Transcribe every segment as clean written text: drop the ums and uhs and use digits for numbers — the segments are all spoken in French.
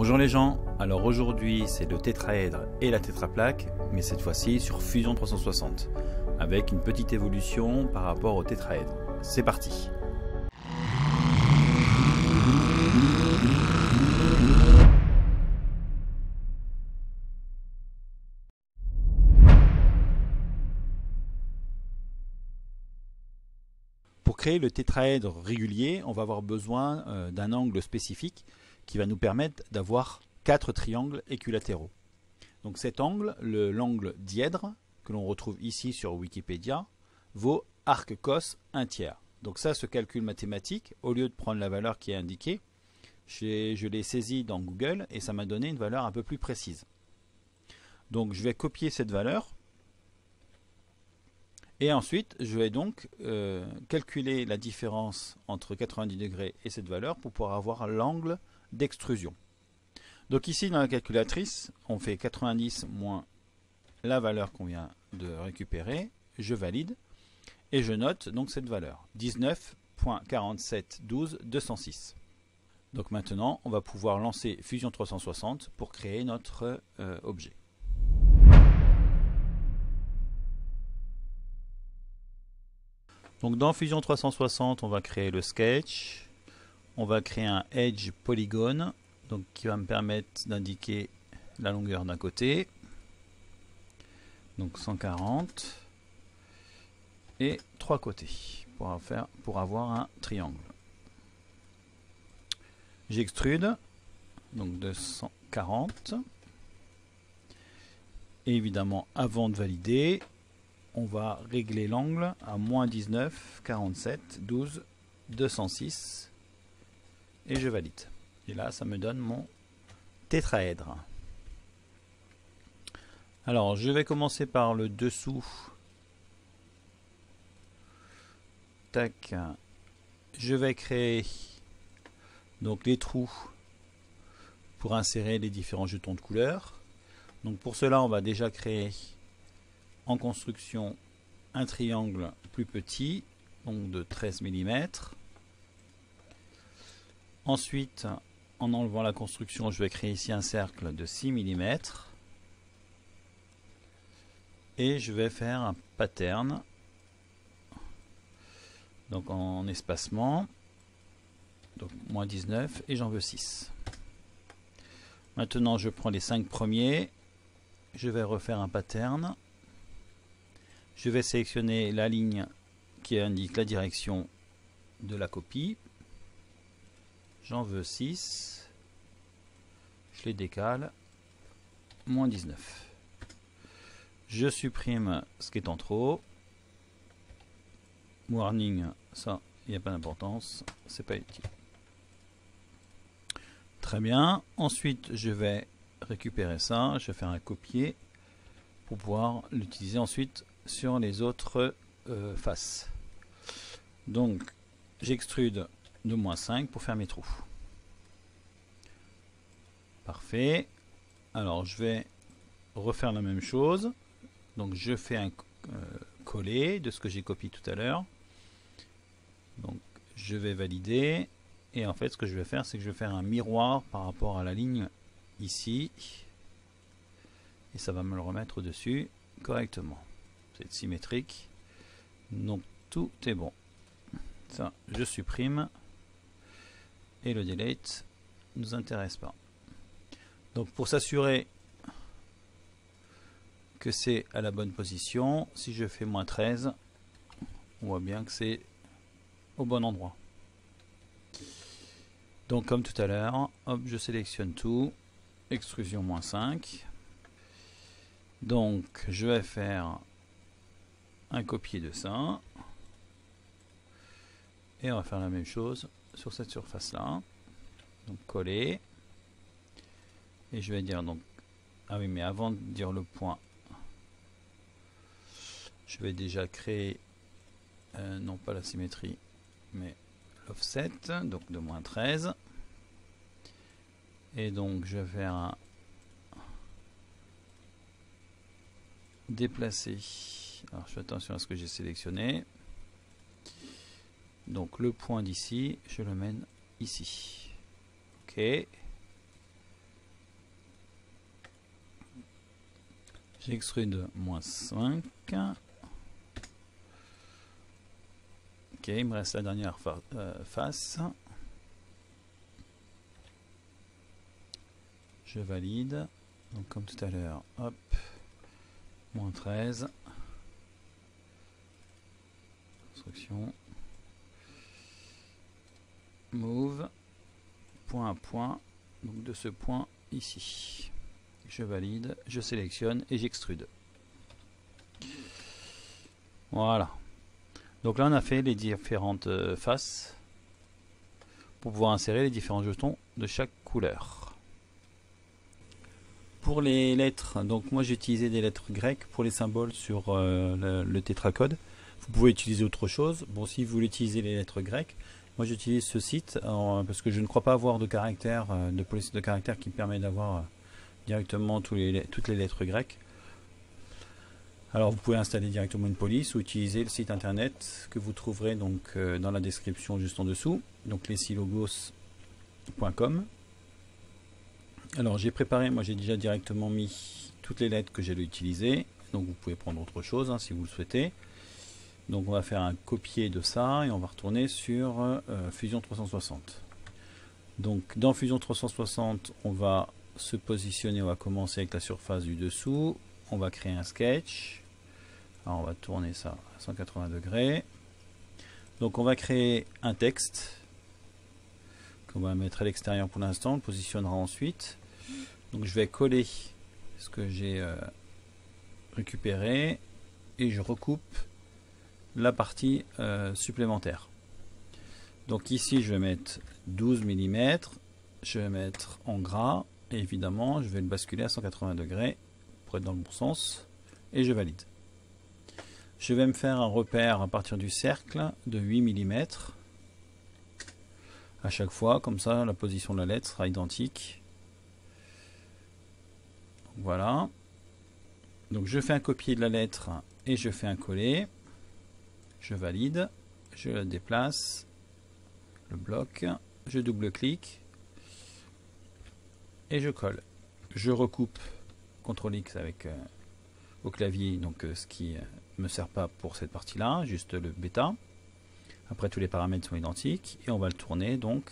Bonjour les gens, alors aujourd'hui c'est le tétraèdre et la tétraplaque, mais cette fois-ci sur Fusion 360, avec une petite évolution par rapport au tétraèdre. C'est parti! Pour créer le tétraèdre régulier, on va avoir besoin d'un angle spécifique qui va nous permettre d'avoir 4 triangles équilatéraux. Donc cet angle, l'angle dièdre, que l'on retrouve ici sur Wikipédia, vaut arc cos 1/3. Donc ça, ce calcul mathématique, au lieu de prendre la valeur qui est indiquée, je l'ai saisi dans Google et ça m'a donné une valeur un peu plus précise. Donc je vais copier cette valeur. Et ensuite, je vais donc calculer la différence entre 90 degrés et cette valeur pour pouvoir avoir l'angle d'extrusion. Donc ici, dans la calculatrice, on fait 90 moins la valeur qu'on vient de récupérer. Je valide et je note donc cette valeur, 19.4712206. Donc maintenant, on va pouvoir lancer Fusion 360 pour créer notre objet. Donc dans Fusion 360, on va créer le sketch, on va créer un edge polygone, donc qui va me permettre d'indiquer la longueur d'un côté, donc 140, et 3 côtés pour avoir un triangle. J'extrude, donc 240, et évidemment avant de valider, on va régler l'angle à moins 19,47,12,206 et je valide. Et là, ça me donne mon tétraèdre. Alors, je vais commencer par le dessous. Tac. Je vais créer donc les trous pour insérer les différents jetons de couleur. Donc pour cela, on va déjà créer en construction un triangle plus petit, donc de 13 mm. Ensuite, en enlevant la construction, je vais créer ici un cercle de 6 mm. Et je vais faire un pattern, donc en espacement, donc moins 19, et j'en veux 6. Maintenant, je prends les 5 premiers, je vais refaire un pattern. Je vais sélectionner la ligne qui indique la direction de la copie. J'en veux 6. Je les décale. Moins 19. Je supprime ce qui est en trop. Warning, ça, il n'y a pas d'importance. C'est pas utile. Très bien. Ensuite, je vais récupérer ça. Je vais faire un copier pour pouvoir l'utiliser ensuite sur les autres faces. Donc j'extrude de moins 5 pour faire mes trous. Parfait. Alors je vais refaire la même chose. Donc je fais un coller de ce que j'ai copié tout à l'heure. Donc je vais valider. Et en fait ce que je vais faire, c'est que je vais faire un miroir par rapport à la ligne ici. Et ça va me le remettre dessus correctement. C'est symétrique, donc tout est bon. Ça, je supprime et le delete ne nous intéresse pas. Donc pour s'assurer que c'est à la bonne position, si je fais moins 13, on voit bien que c'est au bon endroit. Donc comme tout à l'heure, hop, je sélectionne tout, extrusion moins 5. Donc je vais faire un copier de ça et on va faire la même chose sur cette surface là, donc coller, et je vais dire donc, ah oui, mais avant de dire le point, je vais déjà créer non pas la symétrie mais l'offset, donc de moins 13, et donc je vais faire un déplacer. Alors je fais attention à ce que j'ai sélectionné. Donc le point d'ici, je le mène ici. Ok. J'extrude -5. Ok, il me reste la dernière face. Je valide. Donc comme tout à l'heure, hop, -13. Construction. Move. Point à point. Donc de ce point ici. Je valide, je sélectionne et j'extrude. Voilà. Donc là on a fait les différentes faces pour pouvoir insérer les différents jetons de chaque couleur. Pour les lettres, donc moi j'ai utilisé des lettres grecques pour les symboles sur le tétracode. Vous pouvez utiliser autre chose. Bon, si vous voulez utiliser les lettres grecques, moi j'utilise ce site parce que je ne crois pas avoir de caractère, de police de caractère qui permet d'avoir directement toutes les lettres grecques. Alors vous pouvez installer directement une police ou utiliser le site internet que vous trouverez donc dans la description juste en dessous, donc lessilogos.com. Alors j'ai préparé, moi j'ai déjà directement mis toutes les lettres que j'allais utiliser, donc vous pouvez prendre autre chose si vous le souhaitez. Donc on va faire un copier de ça et on va retourner sur Fusion 360. Donc dans Fusion 360 on va se positionner, on va commencer avec la surface du dessous, on va créer un sketch. Alors on va tourner ça à 180 degrés. Donc on va créer un texte qu'on va mettre à l'extérieur pour l'instant, on le positionnera ensuite. Donc je vais coller ce que j'ai récupéré et je recoupe la partie supplémentaire. Donc ici je vais mettre 12 mm, je vais mettre en gras. Et évidemment, je vais le basculer à 180 degrés pour être dans le bon sens et je valide. Je vais me faire un repère à partir du cercle de 8 mm à chaque fois, comme ça la position de la lettre sera identique. Voilà. Donc je fais un copier de la lettre et je fais un coller. Je valide, je le déplace, le bloc, je double-clique. Et je colle. Je recoupe CTRL X avec au clavier, donc ce qui ne me sert pas pour cette partie là, juste le bêta. Après tous les paramètres sont identiques et on va le tourner donc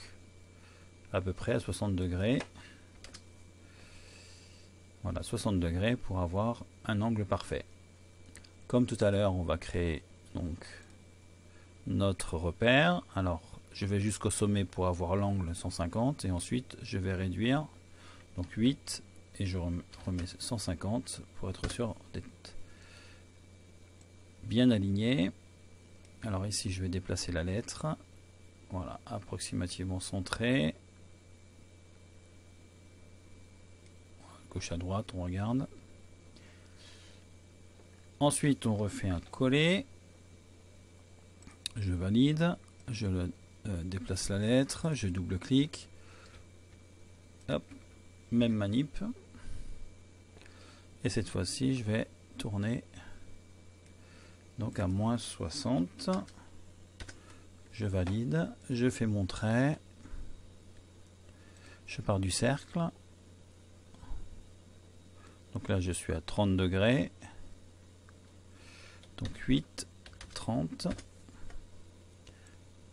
à peu près à 60 degrés. Voilà, 60 degrés pour avoir un angle parfait. Comme tout à l'heure, on va créer donc notre repère. Alors je vais jusqu'au sommet pour avoir l'angle 150 et ensuite je vais réduire. Donc 8 et je remets 150 pour être sûr d'être bien aligné. Alors ici je vais déplacer la lettre. Voilà, approximativement centré. Gauche à droite, on regarde. Ensuite on refait un coller. Je valide. Je déplace la lettre. Je double-clique. Hop. Même manip. Et cette fois-ci, je vais tourner donc à -60. Je valide. Je fais mon trait. Je pars du cercle. Donc là, je suis à 30 degrés. Donc 8, 30.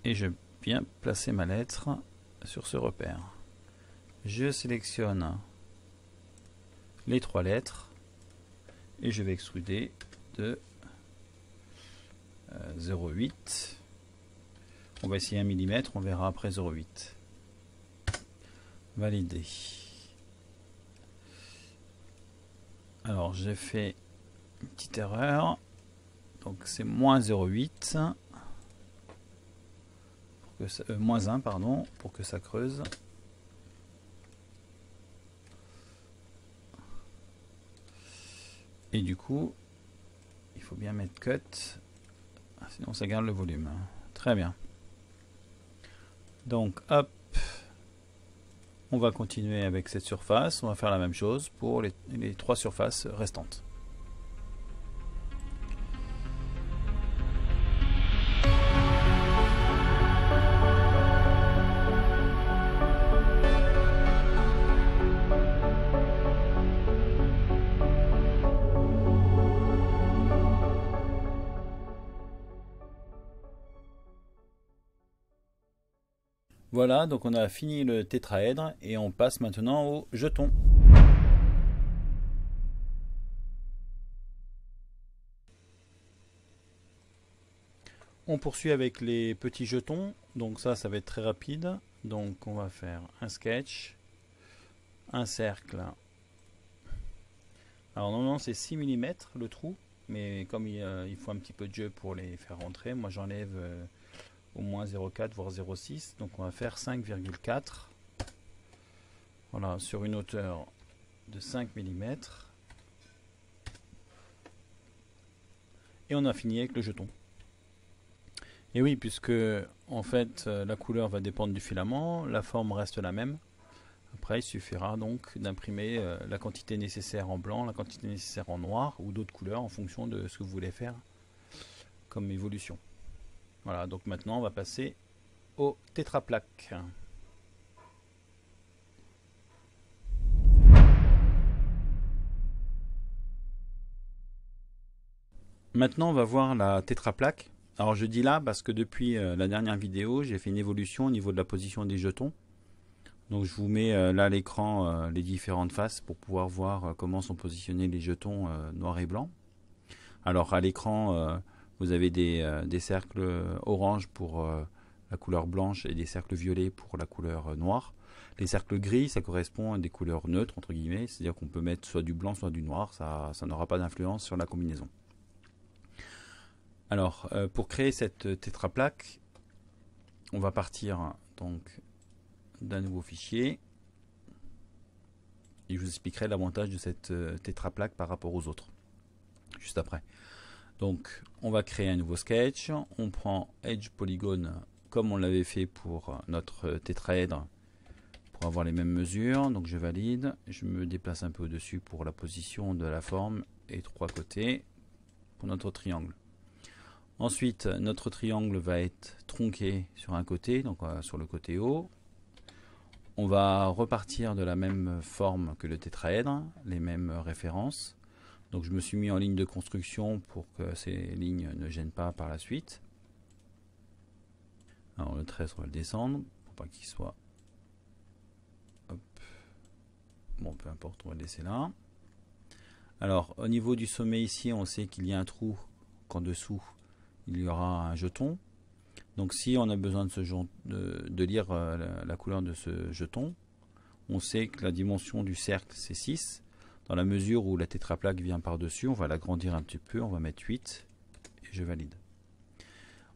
Et je viens placer ma lettre sur ce repère. Je sélectionne les 3 lettres et je vais extruder de 0,8. On va essayer 1 mm, on verra après 0,8. Valider. Alors j'ai fait une petite erreur. Donc c'est -0,8. -1 pardon, pour que ça creuse. Et du coup, il faut bien mettre cut, sinon ça garde le volume. Très bien. Donc hop, on va continuer avec cette surface. On va faire la même chose pour les 3 surfaces restantes. Voilà, donc on a fini le tétraèdre et on passe maintenant au jeton. On poursuit avec les petits jetons, donc ça va être très rapide. Donc on va faire un sketch, un cercle. Alors normalement c'est 6 mm le trou, mais comme il faut un petit peu de jeu pour les faire rentrer, moi j'enlève au moins 0,4 voire 0,6, donc on va faire 5,4. Voilà, sur une hauteur de 5 mm. Et on a fini avec le jeton. Et oui, puisque en fait la couleur va dépendre du filament, la forme reste la même. Après, il suffira donc d'imprimer la quantité nécessaire en blanc, la quantité nécessaire en noir ou d'autres couleurs en fonction de ce que vous voulez faire comme évolution. Voilà, donc maintenant on va passer au tétraplaque. Maintenant, on va voir la tétraplaque. Alors je dis là parce que depuis la dernière vidéo, j'ai fait une évolution au niveau de la position des jetons. Donc je vous mets là à l'écran les différentes faces pour pouvoir voir comment sont positionnés les jetons noirs et blancs. Alors à l'écran, vous avez des cercles orange pour la couleur blanche et des cercles violets pour la couleur noire. Les cercles gris, ça correspond à des couleurs neutres, entre guillemets, c'est-à-dire qu'on peut mettre soit du blanc, soit du noir, ça n'aura pas d'influence sur la combinaison. Alors, pour créer cette tétraplaque, on va partir donc d'un nouveau fichier. Et je vous expliquerai l'avantage de cette tétraplaque par rapport aux autres, juste après. Donc, on va créer un nouveau sketch. On prend Edge Polygone comme on l'avait fait pour notre tétraèdre pour avoir les mêmes mesures. Donc, je valide. Je me déplace un peu au-dessus pour la position de la forme et 3 côtés pour notre triangle. Ensuite, notre triangle va être tronqué sur un côté, donc sur le côté haut. On va repartir de la même forme que le tétraèdre, les mêmes références. Donc je me suis mis en ligne de construction pour que ces lignes ne gênent pas par la suite. Alors le 13, on va le descendre pour pas qu'il soit... Hop. Bon, peu importe, on va le laisser là. Alors au niveau du sommet ici, on sait qu'il y a un trou qu'en dessous il y aura un jeton. Donc si on a besoin de lire la couleur de ce jeton, on sait que la dimension du cercle c'est 6. Dans la mesure où la tétraplaque vient par-dessus, on va l'agrandir un petit peu, on va mettre 8 et je valide.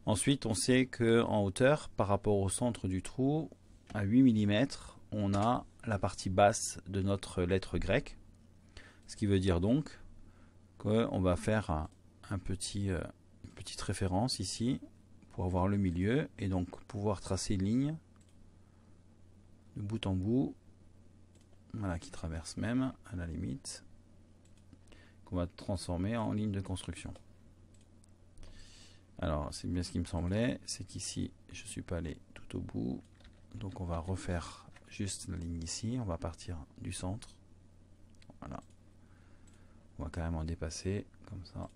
Ensuite, on sait qu'en hauteur, par rapport au centre du trou, à 8 mm, on a la partie basse de notre lettre grecque. Ce qui veut dire donc qu'on va faire une petite référence ici pour avoir le milieu et donc pouvoir tracer une ligne de bout en bout, voilà, qui traverse même à la limite, qu'on va transformer en ligne de construction. Alors c'est bien ce qui me semblait, c'est qu'ici je ne suis pas allé tout au bout, donc on va refaire juste la ligne ici, on va partir du centre, voilà, on va carrément dépasser comme ça.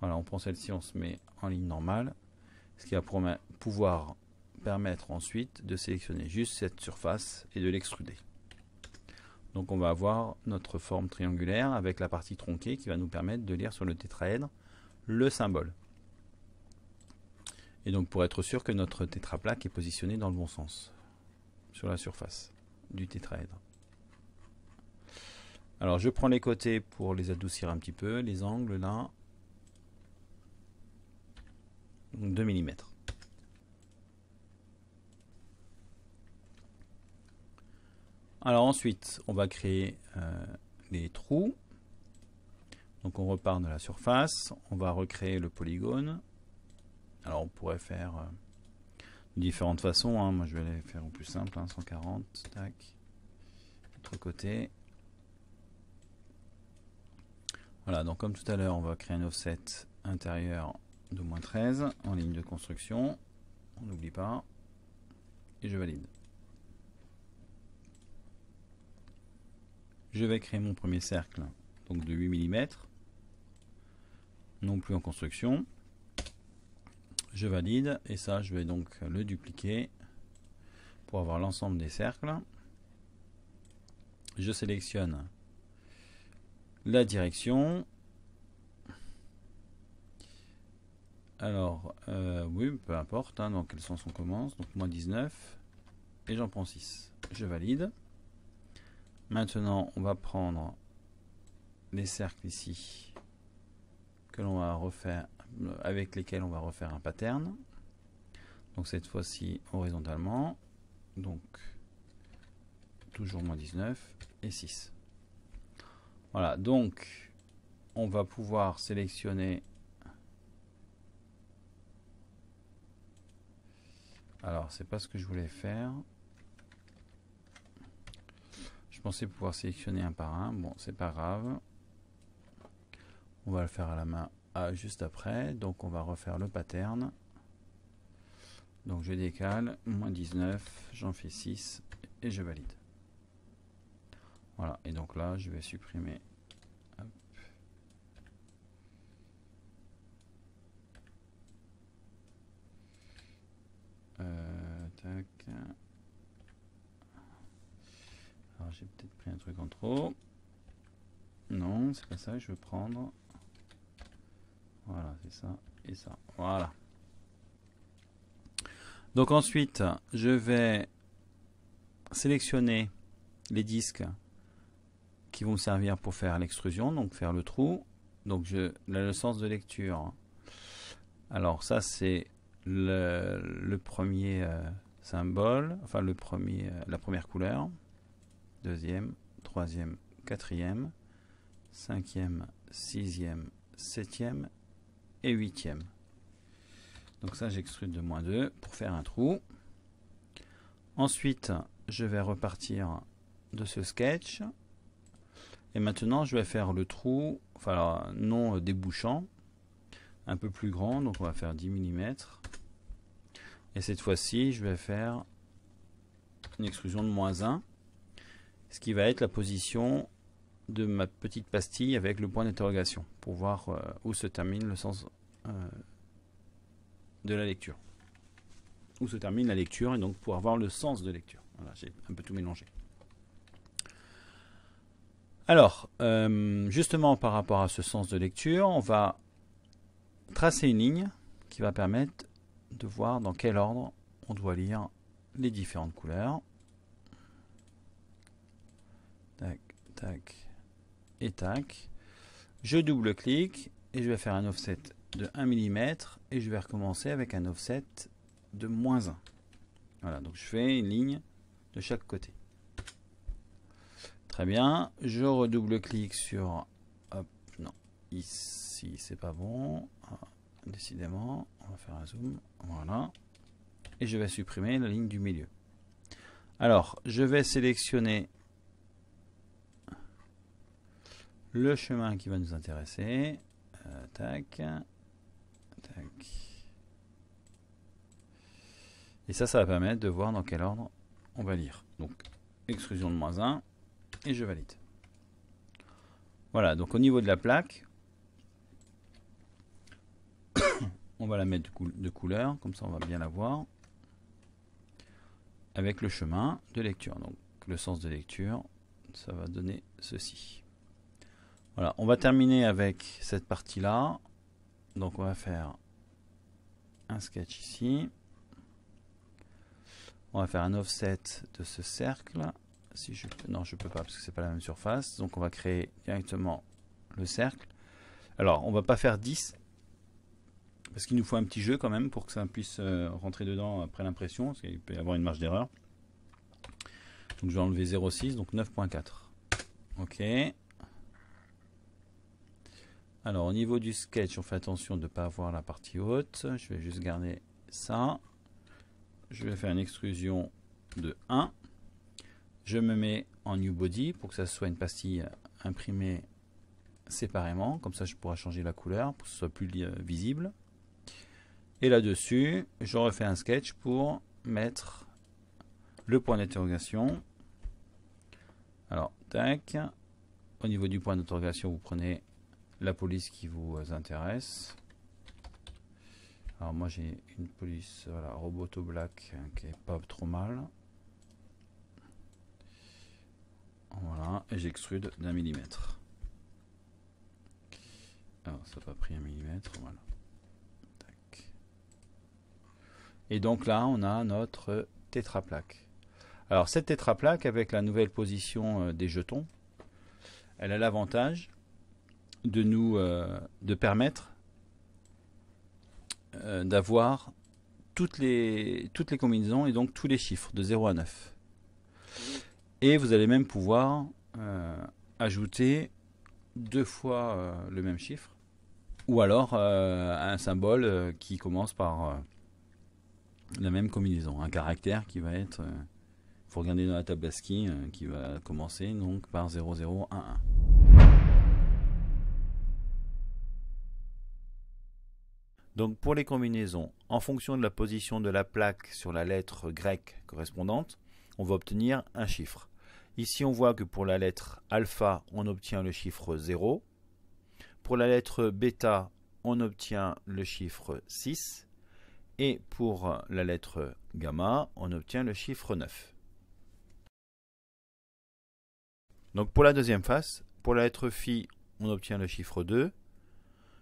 Voilà, on prend celle-ci, on se met en ligne normale, ce qui va pouvoir permettre ensuite de sélectionner juste cette surface et de l'extruder. Donc on va avoir notre forme triangulaire avec la partie tronquée qui va nous permettre de lire sur le tétraèdre le symbole. Et donc pour être sûr que notre tétraplaque est positionné dans le bon sens sur la surface du tétraèdre. Alors je prends les côtés pour les adoucir un petit peu, les angles là. 2 mm. Alors ensuite, on va créer les trous. Donc on repart de la surface, on va recréer le polygone. Alors on pourrait faire de différentes façons, hein. Moi je vais les faire au plus simple, hein, 140, tac, autre côté. Voilà, donc comme tout à l'heure, on va créer un offset intérieur de -13 en ligne de construction, on n'oublie pas, et je valide. Je vais créer mon premier cercle, donc de 8 mm, non plus en construction. Je valide, et ça je vais donc le dupliquer pour avoir l'ensemble des cercles. Je sélectionne la direction. Alors, oui, peu importe, hein, dans quel sens on commence. Donc, moins 19. Et j'en prends 6. Je valide. Maintenant, on va prendre les cercles ici que l'on va refaire, avec lesquels on va refaire un pattern. Donc, cette fois-ci, horizontalement. Donc, toujours moins 19 et 6. Voilà, donc, on va pouvoir sélectionner. Alors, c'est pas ce que je voulais faire. Je pensais pouvoir sélectionner un par un. Bon, c'est pas grave. On va le faire à la main juste après. Donc, on va refaire le pattern. Donc, je décale. Moins 19. J'en fais 6. Et je valide. Voilà. Et donc là, je vais supprimer. Hop. Tac. Alors j'ai peut-être pris un truc en trop. Non, c'est pas ça que je veux prendre. Voilà, c'est ça et ça. Voilà. Donc ensuite, je vais sélectionner les disques qui vont me servir pour faire l'extrusion, donc faire le trou. Donc le sens de lecture. Alors ça c'est le premier symbole, enfin la première couleur. Deuxième, troisième, quatrième, cinquième, sixième, septième et huitième. Donc ça j'extrude de moins 2 pour faire un trou. Ensuite je vais repartir de ce sketch. Et maintenant je vais faire le trou, enfin alors, non débouchant, un peu plus grand, donc on va faire 10 mm. Et cette fois-ci je vais faire une extrusion de moins 1. Ce qui va être la position de ma petite pastille avec le point d'interrogation pour voir où se termine le sens de la lecture. Où se termine la lecture et donc pour avoir le sens de lecture. Voilà, j'ai un peu tout mélangé. Alors, justement par rapport à ce sens de lecture, on va tracer une ligne qui va permettre de voir dans quel ordre on doit lire les différentes couleurs. Tac, tac et tac. Je double-clique et je vais faire un offset de 1 mm et je vais recommencer avec un offset de moins 1. Voilà, donc je fais une ligne de chaque côté. Très bien, je redouble-clique sur... Hop, non, ici c'est pas bon. Décidément, on va faire un zoom. Voilà. Et je vais supprimer la ligne du milieu. Alors, je vais sélectionner le chemin qui va nous intéresser. Tac. Tac. Et ça va permettre de voir dans quel ordre on va lire. Donc, extrusion de moins 1. Et je valide. Voilà, donc au niveau de la plaque, on va la mettre de couleur, comme ça on va bien la voir. Avec le chemin de lecture. Donc, le sens de lecture, ça va donner ceci. Voilà, on va terminer avec cette partie-là. Donc on va faire un sketch ici. On va faire un offset de ce cercle. Si je peux, non, je peux pas parce que c'est pas la même surface. Donc on va créer directement le cercle. Alors on va pas faire 10 parce qu'il nous faut un petit jeu quand même pour que ça puisse rentrer dedans après l'impression, parce qu'il peut y avoir une marge d'erreur. Donc je vais enlever 0,6, donc 9.4. Ok. Alors au niveau du sketch, on fait attention de ne pas avoir la partie haute. Je vais juste garder ça. Je vais faire une extrusion de 1. Je me mets en New Body pour que ça soit une pastille imprimée séparément. Comme ça, je pourrai changer la couleur pour que ce soit plus visible. Et là-dessus, je refais un sketch pour mettre le point d'interrogation. Alors, tac. Au niveau du point d'interrogation, vous prenez la police qui vous intéresse. Alors moi j'ai une police, voilà, Roboto Black, qui est pas trop mal. et j'extrude d'1 millimètre. Alors ça n'a pas pris 1 millimètre, voilà. Tac. Et donc là on a notre tétraplaque. Alors cette tétraplaque avec la nouvelle position des jetons, elle a l'avantage de nous de permettre d'avoir toutes les combinaisons et donc tous les chiffres de 0 à 9. Et vous allez même pouvoir ajouter 2 fois le même chiffre, ou alors un symbole qui commence par la même combinaison, un caractère qui va être, il faut regarder dans la table ASCII, qui va commencer donc par 0011. Donc pour les combinaisons, en fonction de la position de la plaque sur la lettre grecque correspondante, on va obtenir un chiffre. Ici on voit que pour la lettre alpha, on obtient le chiffre 0. Pour la lettre bêta, on obtient le chiffre 6. Et pour la lettre gamma, on obtient le chiffre 9. Donc pour la deuxième face, pour la lettre phi, on obtient le chiffre 2.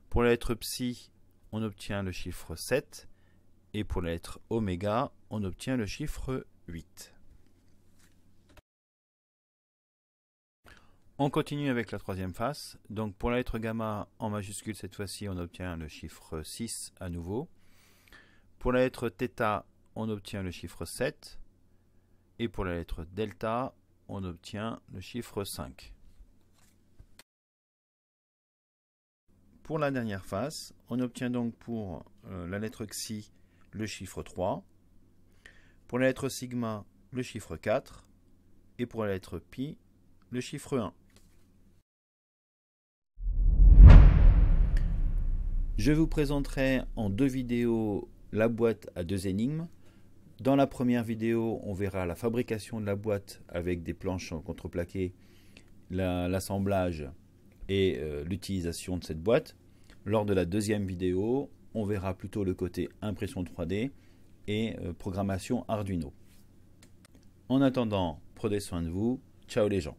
Pour la lettre psi, on obtient le chiffre 7. Et pour la lettre oméga, on obtient le chiffre 8. On continue avec la troisième face. Donc pour la lettre gamma en majuscule, cette fois-ci, on obtient le chiffre 6 à nouveau. Pour la lettre θ, on obtient le chiffre 7. Et pour la lettre delta, on obtient le chiffre 5. Pour la dernière face, on obtient donc pour la lettre xi le chiffre 3. Pour la lettre sigma, le chiffre 4. Et pour la lettre pi, le chiffre 1. Je vous présenterai en 2 vidéos la boîte à 2 énigmes. Dans la première vidéo, on verra la fabrication de la boîte avec des planches contreplaquées, l'assemblage et l'utilisation de cette boîte. Lors de la deuxième vidéo, on verra plutôt le côté impression 3D et programmation Arduino. En attendant, prenez soin de vous. Ciao les gens.